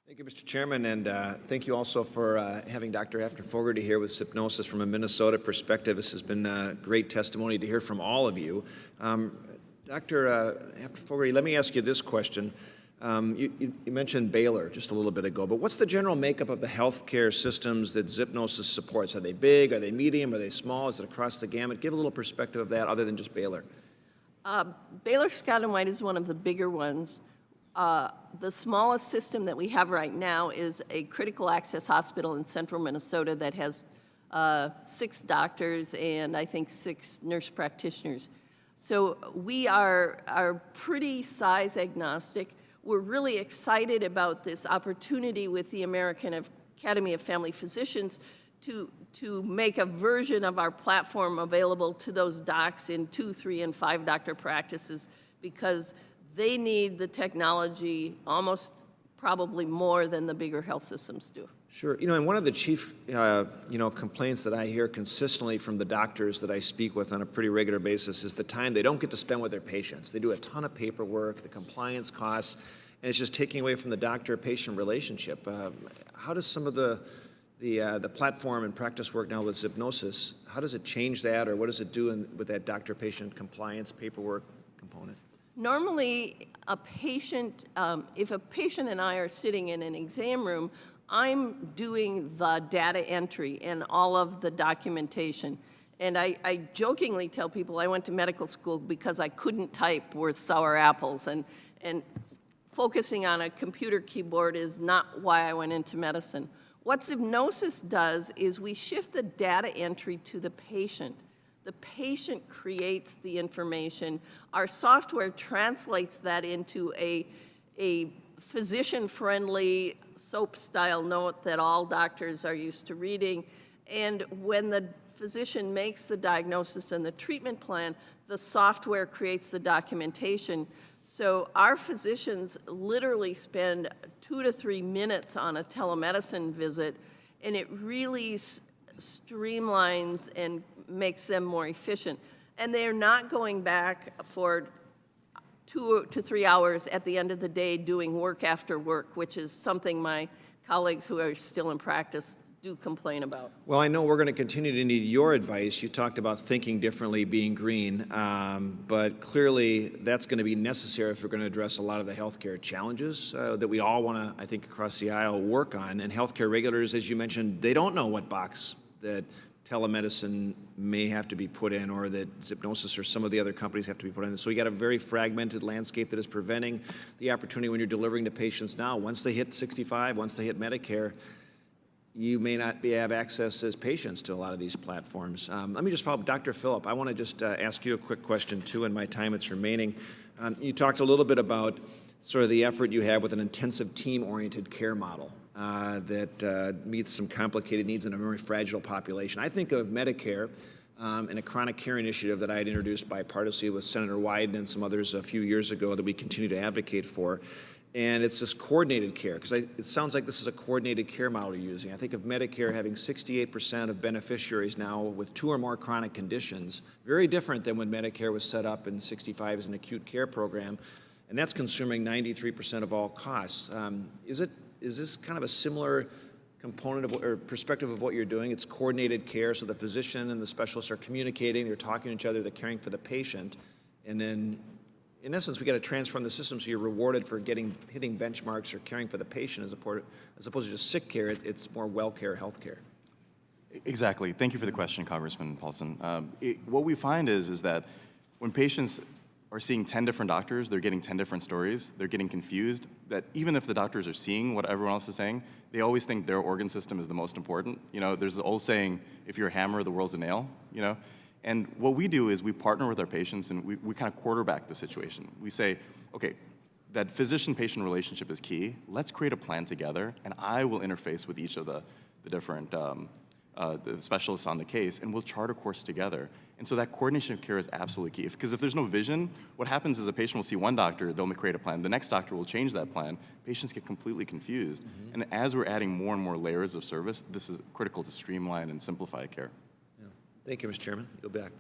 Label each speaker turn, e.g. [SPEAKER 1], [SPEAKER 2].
[SPEAKER 1] Thank you, Mr. Chairman, and thank you also for having Dr. Hafner-Fogarty here with Zipnosis from a Minnesota perspective. This has been great testimony to hear from all of you. Dr. Hafner-Fogarty, let me ask you this question. You mentioned Baylor just a little bit ago, but what's the general makeup of the healthcare systems that Zipnosis supports? Are they big? Are they medium? Are they small? Is it across the gamut? Give a little perspective of that other than just Baylor.
[SPEAKER 2] Baylor Scott and White is one of the bigger ones. The smallest system that we have right now is a critical access hospital in central Minnesota that has 6 doctors and I think 6 nurse practitioners. So we are pretty size agnostic. We're really excited about this opportunity with the American Academy of Family Physicians to make a version of our platform available to those docs in 2, 3, and 5 doctor practices, because they need the technology almost probably more than the bigger health systems do.
[SPEAKER 1] Sure. And one of the chief, complaints that I hear consistently from the doctors that I speak with on a pretty regular basis is the time they don't get to spend with their patients. They do a ton of paperwork, the compliance costs, and it's just taking away from the doctor-patient relationship. How does some of the platform and practice work now with Zipnosis, how does it change that, or what does it do with that doctor-patient compliance paperwork component?
[SPEAKER 2] Normally, a patient, if a patient and I are sitting in an exam room, I'm doing the data entry and all of the documentation. And I jokingly tell people I went to medical school because I couldn't type worth sour apples, and focusing on a computer keyboard is not why I went into medicine. What Zipnosis does is we shift the data entry to the patient. The patient creates the information. Our software translates that into a physician-friendly SOAP-style note that all doctors are used to reading. And when the physician makes the diagnosis and the treatment plan, the software creates the documentation. So our physicians literally spend 2 to 3 minutes on a telemedicine visit, and it really streamlines and makes them more efficient. And they're not going back for 2 to 3 hours at the end of the day doing work after work, which is something my colleagues who are still in practice do complain about.
[SPEAKER 1] Well, I know we're going to continue to need your advice. You talked about thinking differently, being green, but clearly that's going to be necessary if we're going to address a lot of the healthcare challenges that we all want to, I think, across the aisle work on. And healthcare regulators, as you mentioned, they don't know what box that telemedicine may have to be put in, or that Zipnosis or some of the other companies have to be put in. So we got a very fragmented landscape that is preventing the opportunity when you're delivering to patients now. Once they hit 65, once they hit Medicare, you may not have access as patients to a lot of these platforms. Let me just follow up. Dr. Phillip, I want to just ask you a quick question too in my time that's remaining. You talked a little bit about sort of the effort you have with an intensive team-oriented care model that meets some complicated needs in a very fragile population. I think of Medicare and a chronic care initiative that I had introduced bipartisanly with Senator Wyden and some others a few years ago that we continue to advocate for. And it's this coordinated care, because it sounds like this is a coordinated care model you're using. I think of Medicare having 68% of beneficiaries now with 2 or more chronic conditions, very different than when Medicare was set up in 65 as an acute care program, and that's consuming 93% of all costs. Is this kind of a similar component of or perspective of what you're doing? It's coordinated care, so the physician and the specialists are communicating, they're talking to each other, they're caring for the patient, and then in essence, we got to transform the system so you're rewarded for hitting benchmarks or caring for the patient as opposed to just sick care. It's more well care, health care.
[SPEAKER 3] Exactly. Thank you for the question, Congressman Paulsen. What we find is that when patients are seeing 10 different doctors, they're getting 10 different stories, they're getting confused, that even if the doctors are seeing what everyone else is saying, they always think their organ system is the most important. There's the old saying, if you're a hammer, the world's a nail, And what we do is we partner with our patients and we kind of quarterback the situation. We say, okay, that physician-patient relationship is key. Let's create a plan together, and I will interface with each of the different the specialists on the case, and we'll chart a course together. And so that coordination of care is absolutely key. Because if there's no vision, what happens is a patient will see one doctor, they'll create a plan. The next doctor will change that plan. Patients get completely confused. Mm-hmm. And as we're adding more and more layers of service, this is critical to streamline and simplify care.
[SPEAKER 1] Yeah. Thank you, Mr. Chairman. You'll be back.